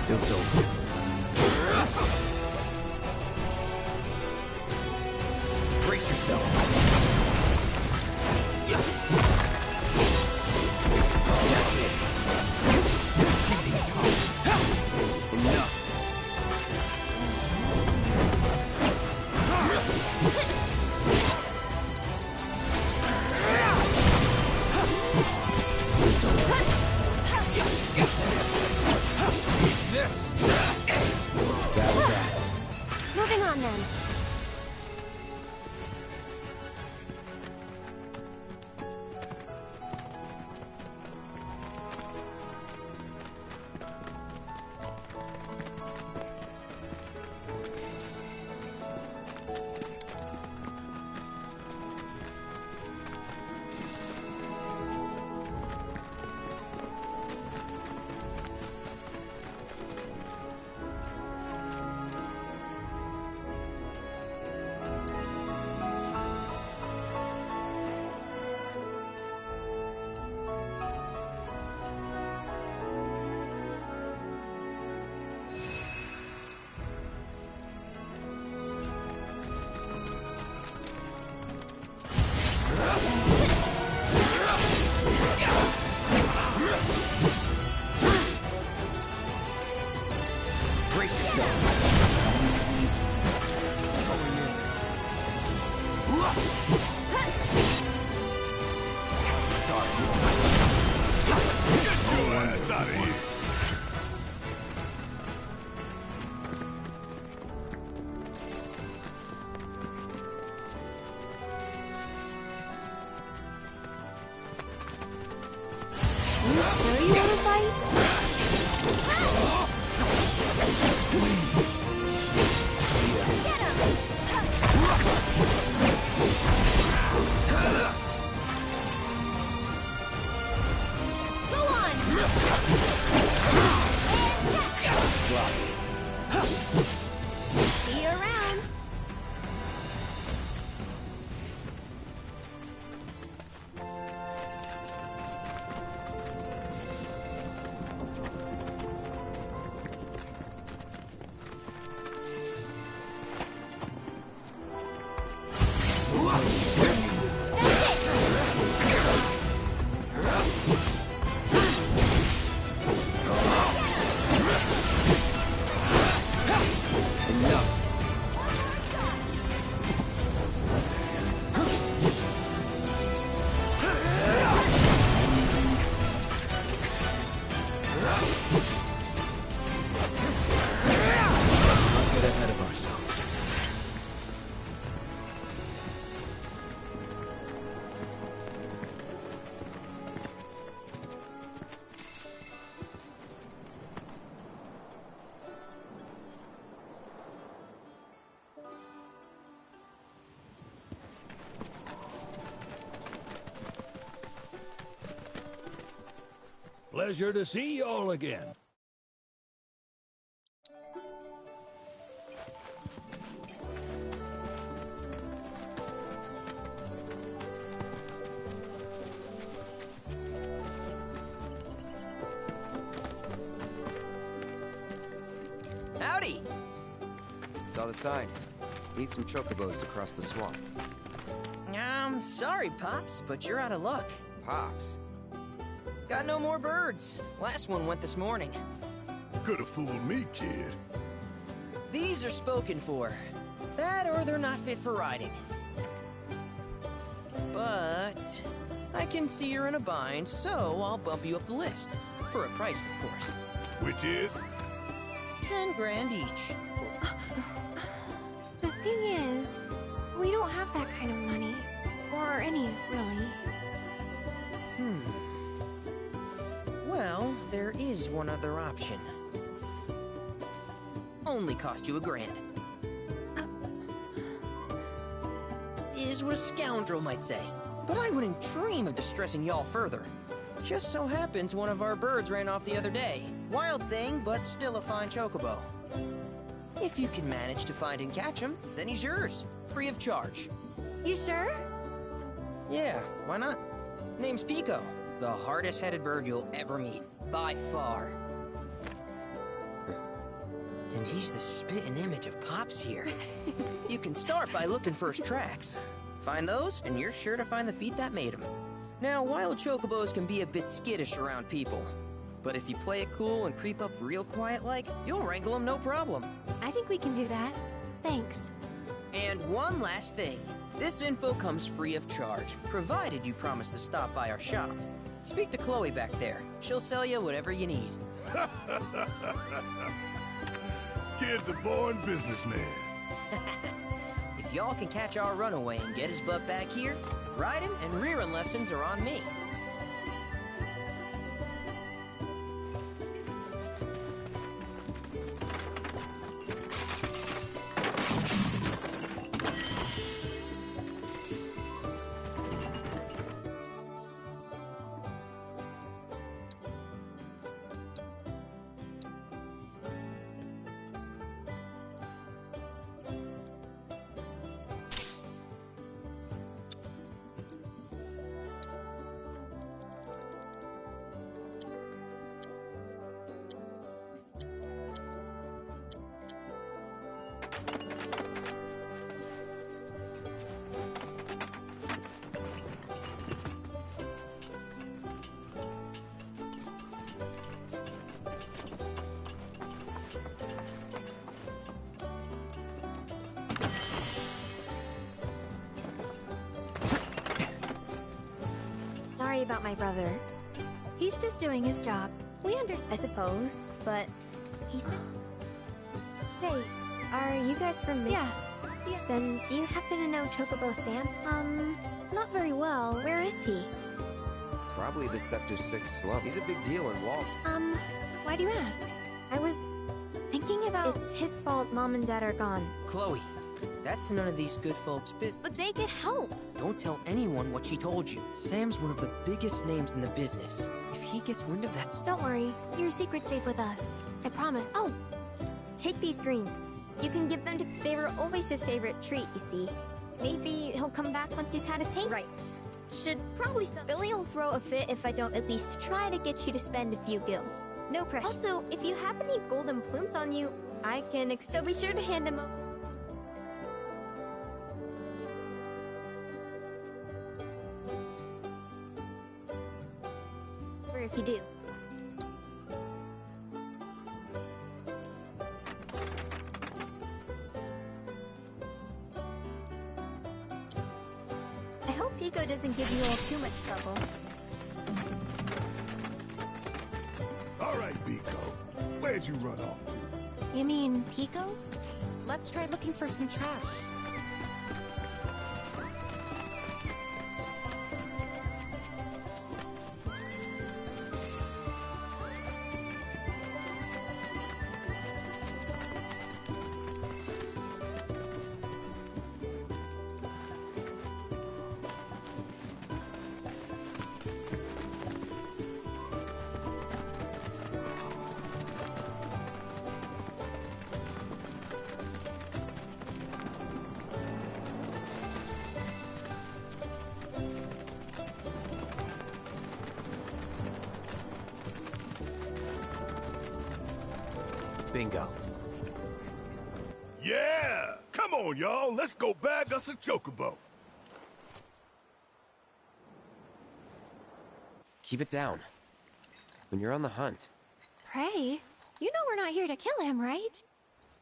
Joke's over. Brace yourself. That's it. Enough. Moving on then. Brace yourself. Sorry. Get your ass out of here. You sure you want to fight? Get him! Go on! See you around. Get ahead of ourselves. Pleasure to see you all again. Howdy! Saw the sign. Need some chocobos to cross the swamp. Sorry, Pops, but you're out of luck. Pops. Got no more birds. Last one went this morning. Could have fooled me, kid. These are spoken for. That or they're not fit for riding. But I can see you're in a bind, so I'll bump you up the list. For a price, of course. Which is? 10 grand each. The thing is, we don't have that kind of money. Or any, really. Well, there is one other option. Only cost you $1,000. Is what a scoundrel might say. But I wouldn't dream of distressing y'all further. Just so happens one of our birds ran off the other day. Wild thing, but still a fine chocobo. If you can manage to find and catch him, then he's yours. Free of charge. You sure? Yeah, why not? Name's Pico. The hardest-headed bird you'll ever meet. By far. And he's the spitting image of Pops here. You can start by looking for his tracks. Find those, and you're sure to find the feet that made him. Now, wild chocobos can be a bit skittish around people. But if you play it cool and creep up real quiet-like, you'll wrangle them no problem. I think we can do that. Thanks. And one last thing. This info comes free of charge, provided you promise to stop by our shop. Speak to Chloe back there. She'll sell you whatever you need. Kid's a born businessman. If y'all can catch our runaway and get his butt back here, riding and rearing lessons are on me. Sorry about my brother. He's just doing his job. I suppose, but he's... Say, are you guys from me? Yeah. Then, do you happen to know Chocobo Sam? Not very well. Where is he? Probably the Sector 6 slum. He's a big deal in Wall. Why do you ask? I was thinking about... It's his fault Mom and Dad are gone. Chloe, that's none of these good folks' business. But they get help. Don't tell anyone what she told you. Sam's one of the biggest names in the business. If he gets wind of that... Don't worry. Your secret's safe with us. I promise. Oh! Take these greens. You can give them to... They were always his favorite treat, you see. Maybe he'll come back once he's had a taste. Right. Should probably... Billy will throw a fit if I don't at least try to get you to spend a few gil. No pressure. Also, if you have any golden plumes on you, I can... So be sure to hand them over. If you do. I hope Pico doesn't give you all too much trouble. All right, Pico. Where'd you run off? You mean Pico? Let's try looking for some tracks. Bingo. Yeah! Come on, y'all. Let's go bag us a chocobo. Keep it down. When you're on the hunt. Pray? You know we're not here to kill him, right?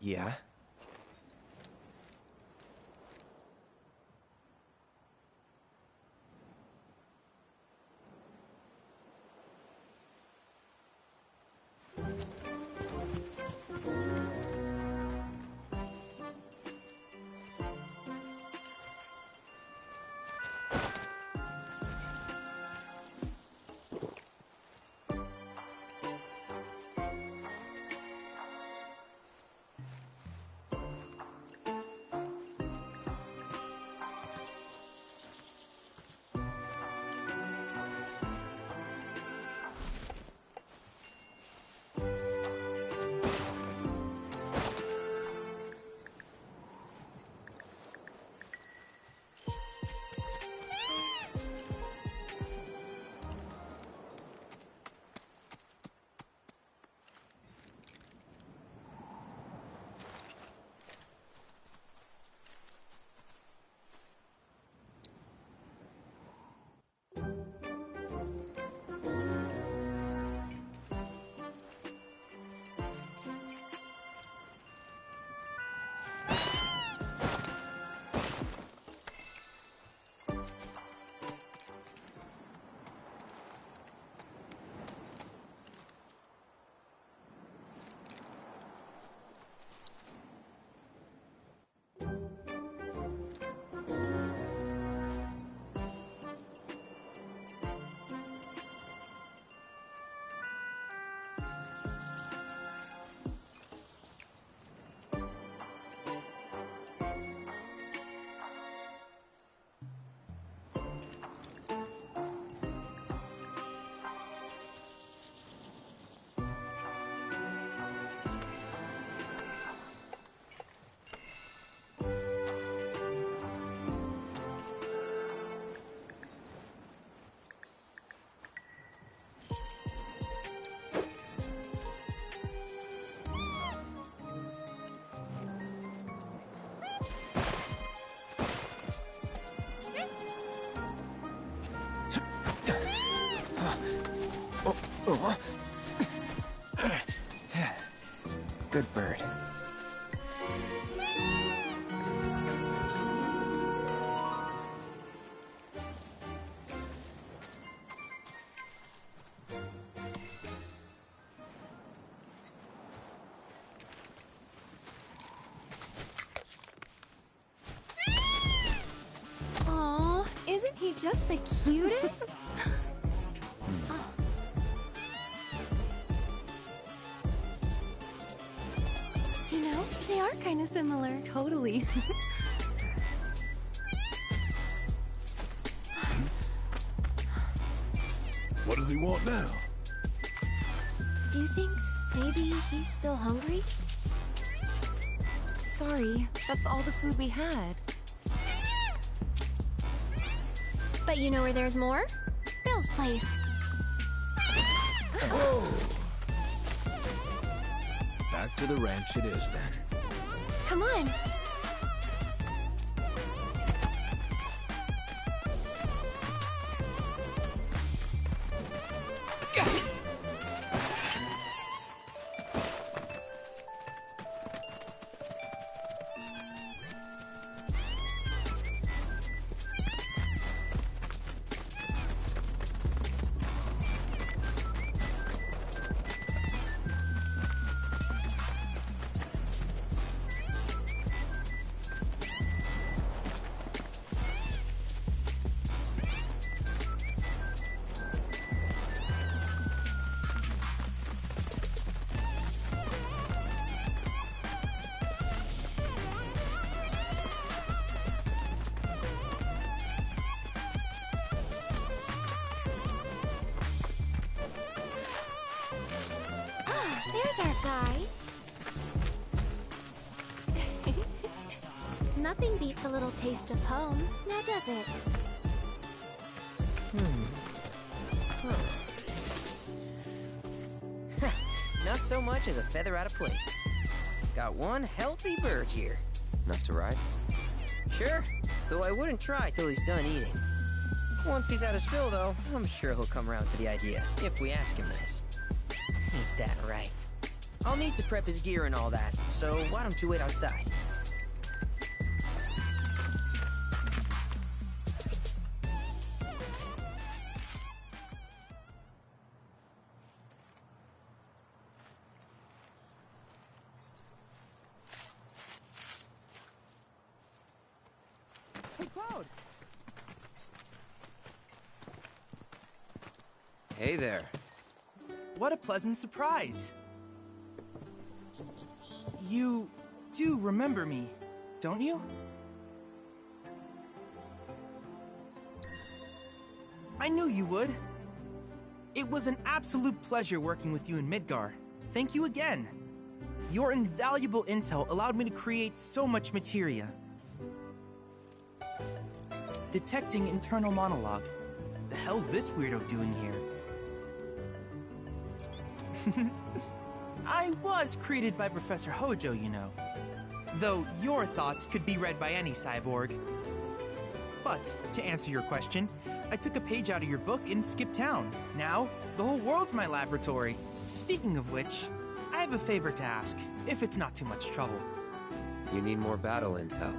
Yeah? Good bird. Aw, isn't he just the cutest? You know, they are kind of similar. Totally. What does he want now? Do you think maybe he's still hungry? Sorry, that's all the food we had. But you know where there's more? Bill's place. Back to the ranch it is then. Come on. There's our guy. Nothing beats a little taste of home, now does it? Not so much as a feather out of place. Got one healthy bird here. Enough to ride? Sure, though I wouldn't try till he's done eating. Once he's had his fill, though, I'm sure he'll come around to the idea, if we ask him nice. Ain't that right? I'll need to prep his gear and all that, so why don't you wait outside? Hey, Cloud! Hey there. What a pleasant surprise. You do remember me, don't you? I knew you would. It was an absolute pleasure working with you in Midgar. Thank you again. Your invaluable intel allowed me to create so much materia. Detecting internal monologue. The hell's this weirdo doing here? I was created by Professor Hojo, you know. Though your thoughts could be read by any cyborg. But, to answer your question, I took a page out of your book and skipped town. Now, the whole world's my laboratory. Speaking of which, I have a favor to ask, if it's not too much trouble. You need more battle intel.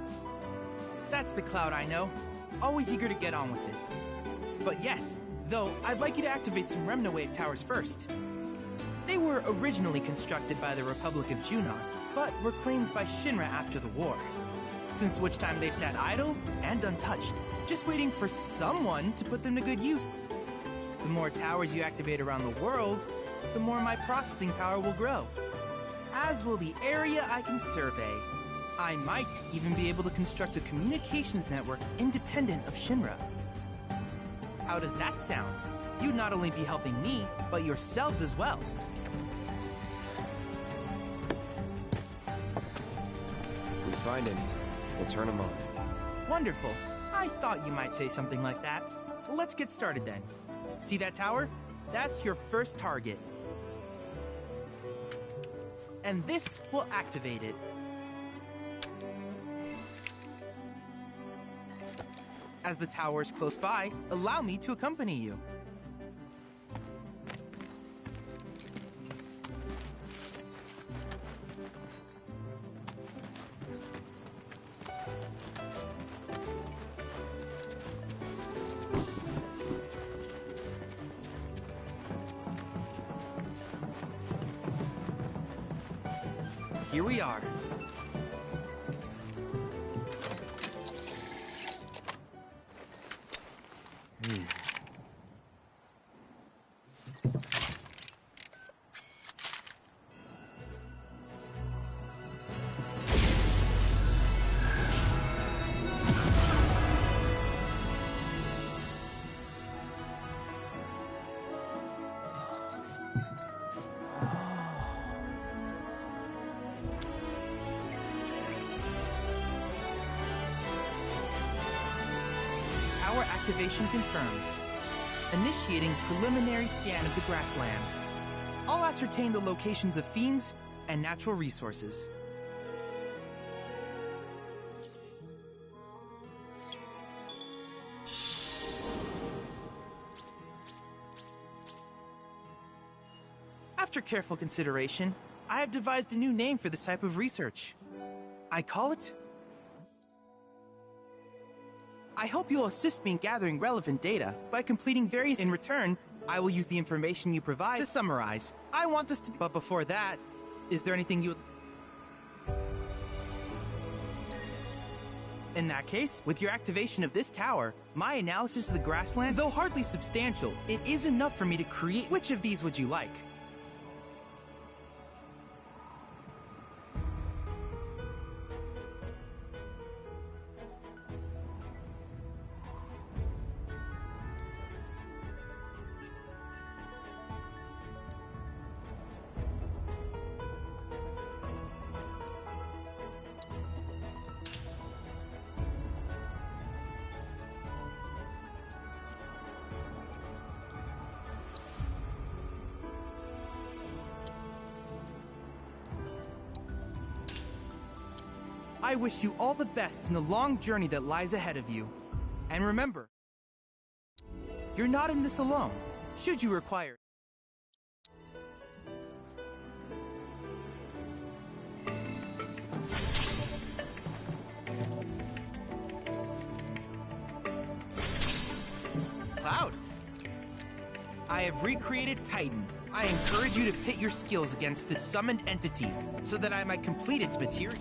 That's the Cloud I know. Always eager to get on with it. But yes, though, I'd like you to activate some Remna Wave towers first. They were originally constructed by the Republic of Junon, but were claimed by Shinra after the war. Since which time they've sat idle and untouched, just waiting for someone to put them to good use. The more towers you activate around the world, the more my processing power will grow. As will the area I can survey. I might even be able to construct a communications network independent of Shinra. How does that sound? You'd not only be helping me, but yourselves as well. If we find any, we'll turn them on. Wonderful. I thought you might say something like that. Let's get started then. See that tower? That's your first target. And this will activate it. As the tower's close by, allow me to accompany you. here we are. Tower activation confirmed. Initiating preliminary scan of the grasslands. I'll ascertain the locations of fiends and natural resources. After careful consideration, I have devised a new name for this type of research. I call it... I hope you'll assist me in gathering relevant data by completing various... In return, I will use the information you provide to summarize. I want us to... But before that, is there anything you... In that case, with your activation of this tower, my analysis of the grassland, though hardly substantial, it is enough for me to create... Which of these would you like? I wish you all the best in the long journey that lies ahead of you. And remember, you're not in this alone, should you require it. Cloud! I have recreated Titan. I encourage you to pit your skills against this summoned entity, so that I might complete its material.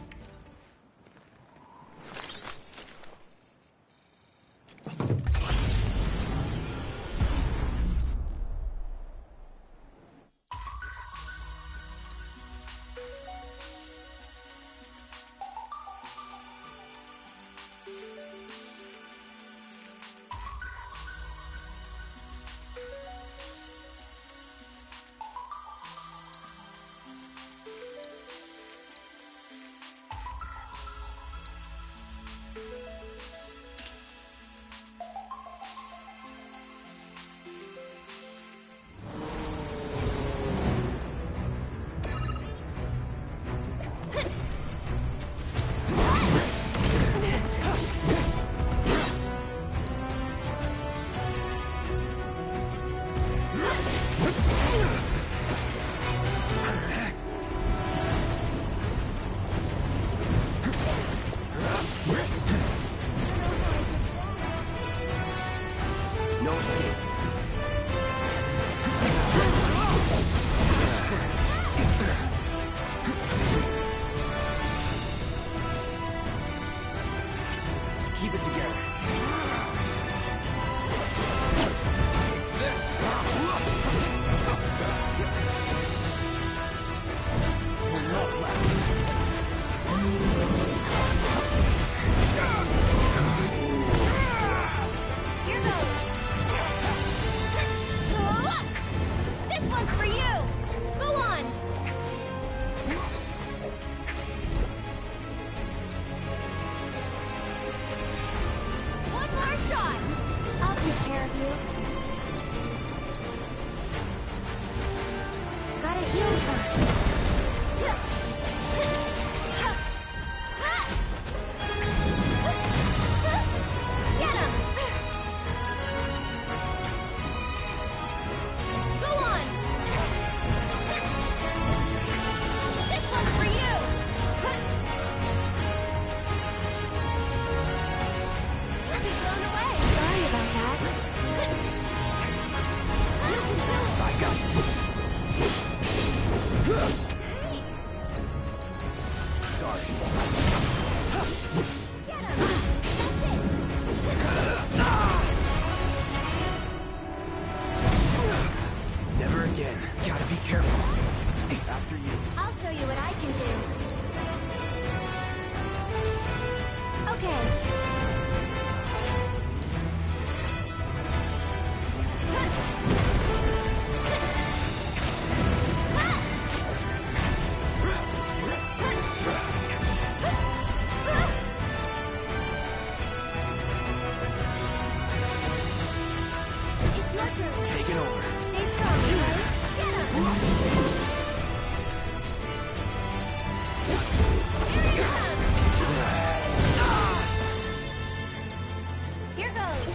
After you. I'll show you what I can do. Okay. It's your turn. Take it over. Stay strong, okay? Get him! Here goes.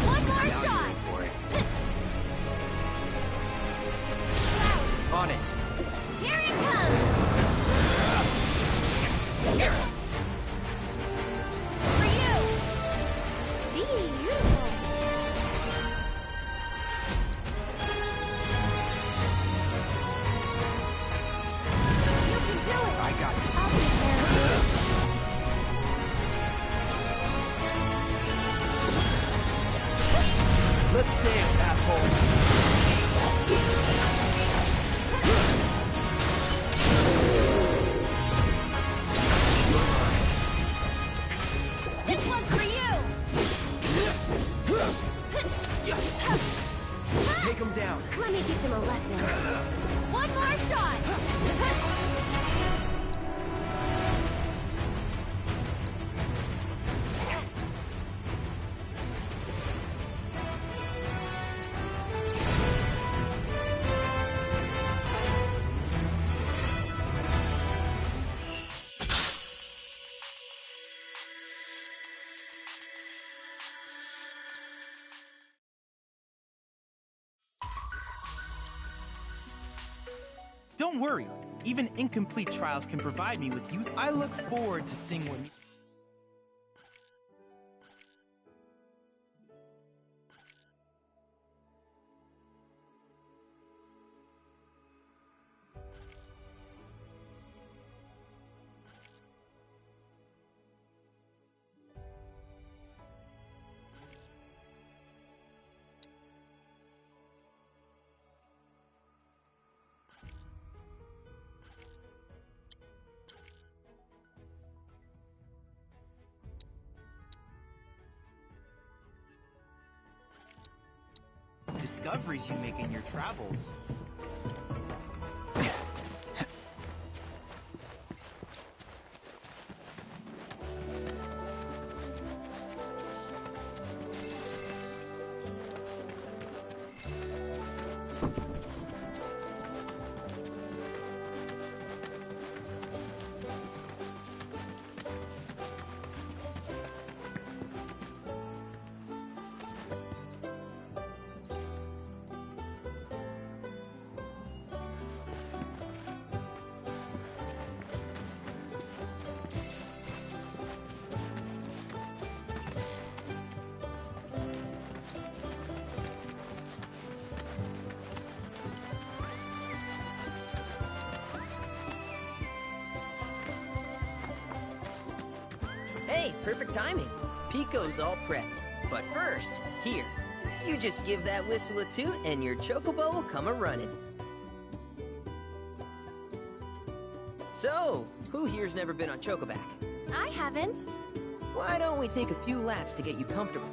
One more shot. For it. Wow. On it. Here it comes. For you. Beautiful. You can do it. I got this. I'll be there. Let's dance, asshole. This one's for you. Take him down. Let me teach him a lesson. One more shot. Don't worry. Even incomplete trials can provide me with youth. I look forward to seeing what... discoveries you make in your travels. Hey, perfect timing. Pico's all prepped. But first, here. You just give that whistle a toot and your chocobo will come a-running. So, who here's never been on Chocoback? I haven't. Why don't we take a few laps to get you comfortable?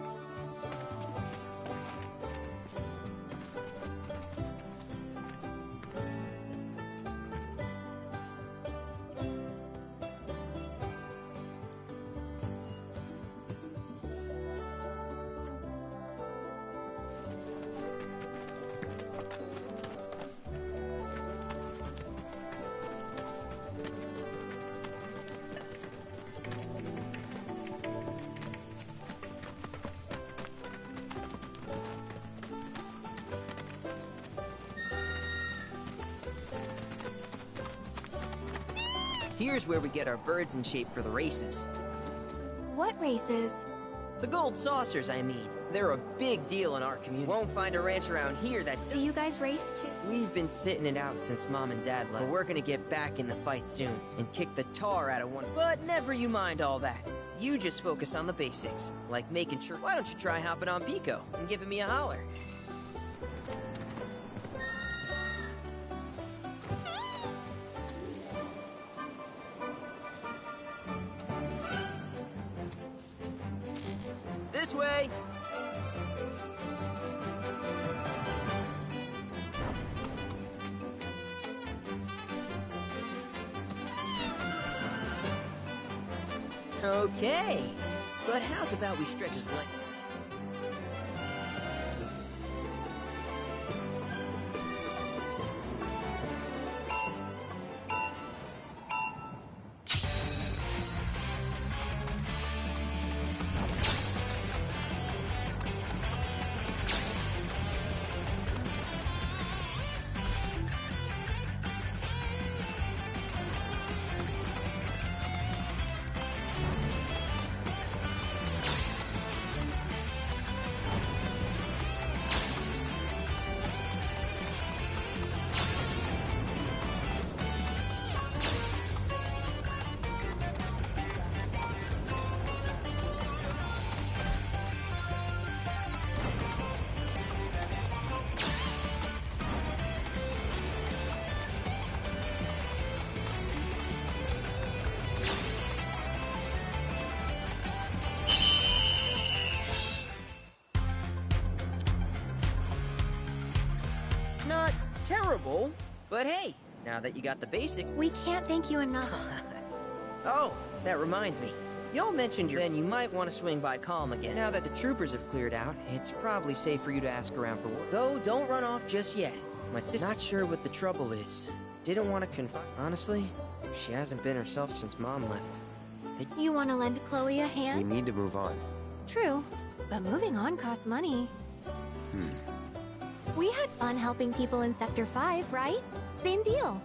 Here's where we get our birds in shape for the races. What races? The gold saucers, I mean. They're a big deal in our community. Won't find a ranch around here that... So you guys race too? We've been sitting it out since Mom and Dad left. But we're gonna get back in the fight soon and kick the tar out of one. But never you mind all that. You just focus on the basics, like making sure... Why don't you try hopping on Pico and giving me a holler? This way! Okay, but how's about we stretch his leg? Not terrible, but hey, now that you got the basics... We can't thank you enough. Oh, that reminds me. Y'all mentioned then you might want to swing by Calm again. Now that the troopers have cleared out, it's probably safe for you to ask around for work. Though, don't run off just yet. My sister's not sure what the trouble is. Didn't want to confide. Honestly, she hasn't been herself since Mom left. You want to lend Chloe a We hand? need to move on. True, but moving on costs money. We had fun helping people in Sector 5, right? Same deal.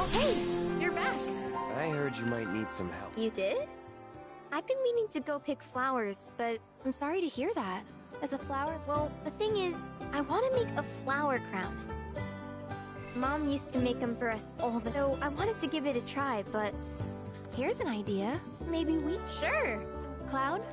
Oh, hey! You're back! I heard you might need some help. You did? I've been meaning to go pick flowers, but I'm sorry to hear that. As a flower, well, the thing is, I want to make a flower crown. Mom used to make them for us all the so I wanted to give it a try, but here's an idea. Maybe we... Sure! Cloud?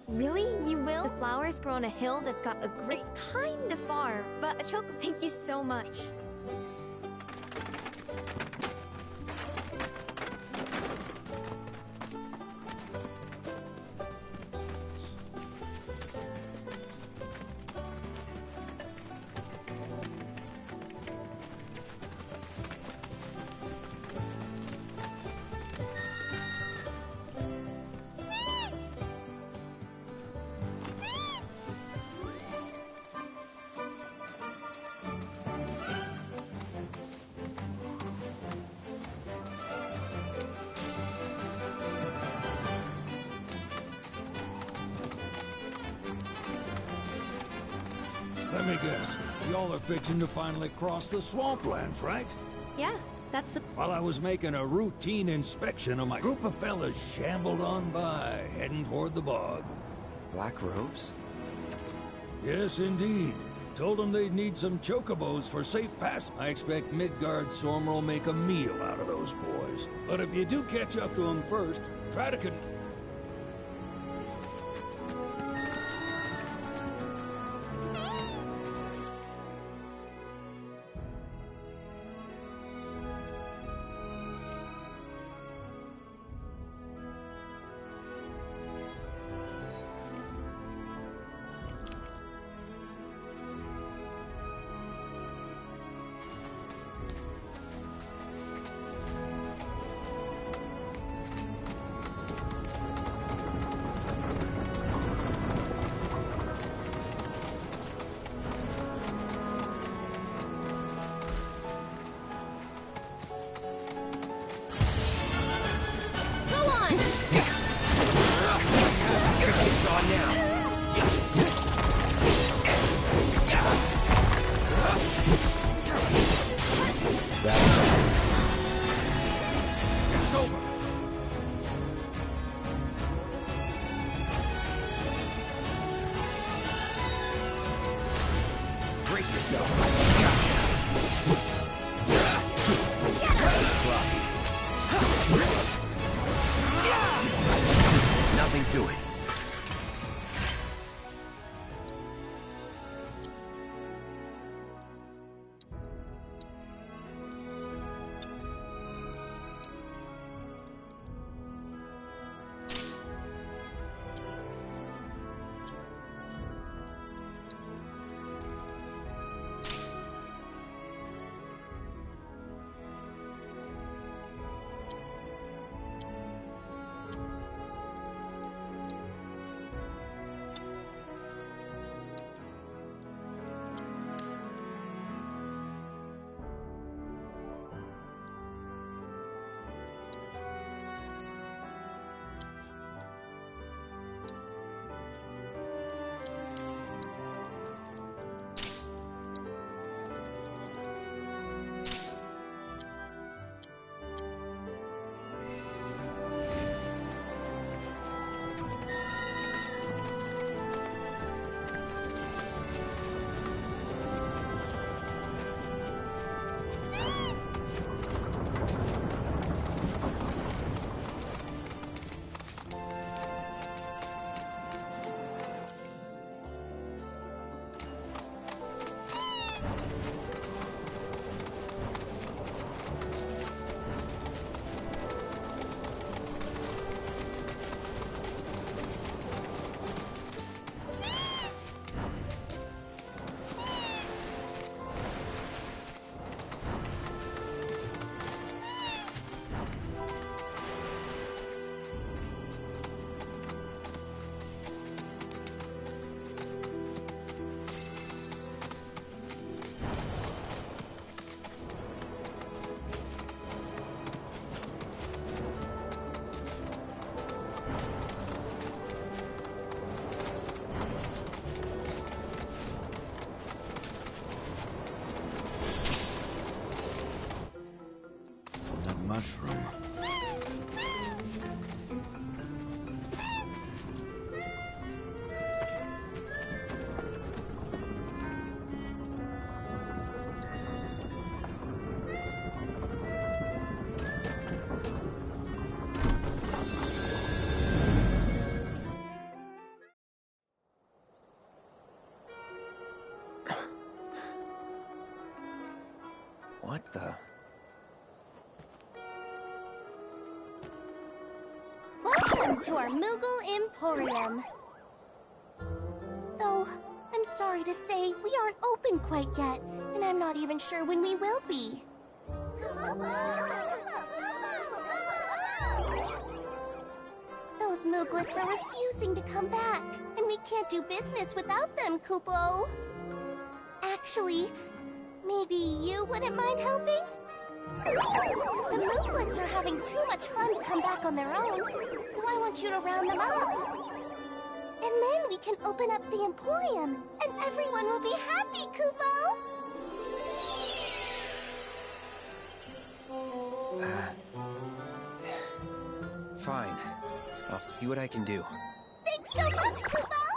Really? You will? The flowers grow on a hill that's got a great... It's kind of far, but Choco, thank you so much. Let me guess. Y'all are fixing to finally cross the swamplands, right? Yeah, that's the... While I was making a routine inspection of my group of fellas shambled on by, heading toward the bog. Black robes? Yes, indeed. Told them they'd need some chocobos for safe pass. I expect Midgard Sormer will make a meal out of those boys. But if you do catch up to them first, try to yourself. Gotcha. Nothing to it. Mushroom. What the? Welcome to our Moogle Emporium. Though, I'm sorry to say, we aren't open quite yet, and I'm not even sure when we will be. Those Mooglets are refusing to come back, and we can't do business without them, Kupo. Actually, maybe you wouldn't mind helping? The Mooglets are having too much fun to come back on their own, so I want you to round them up. And then we can open up the Emporium, and everyone will be happy, Kupo! Fine. I'll see what I can do. Thanks so much, Kupo!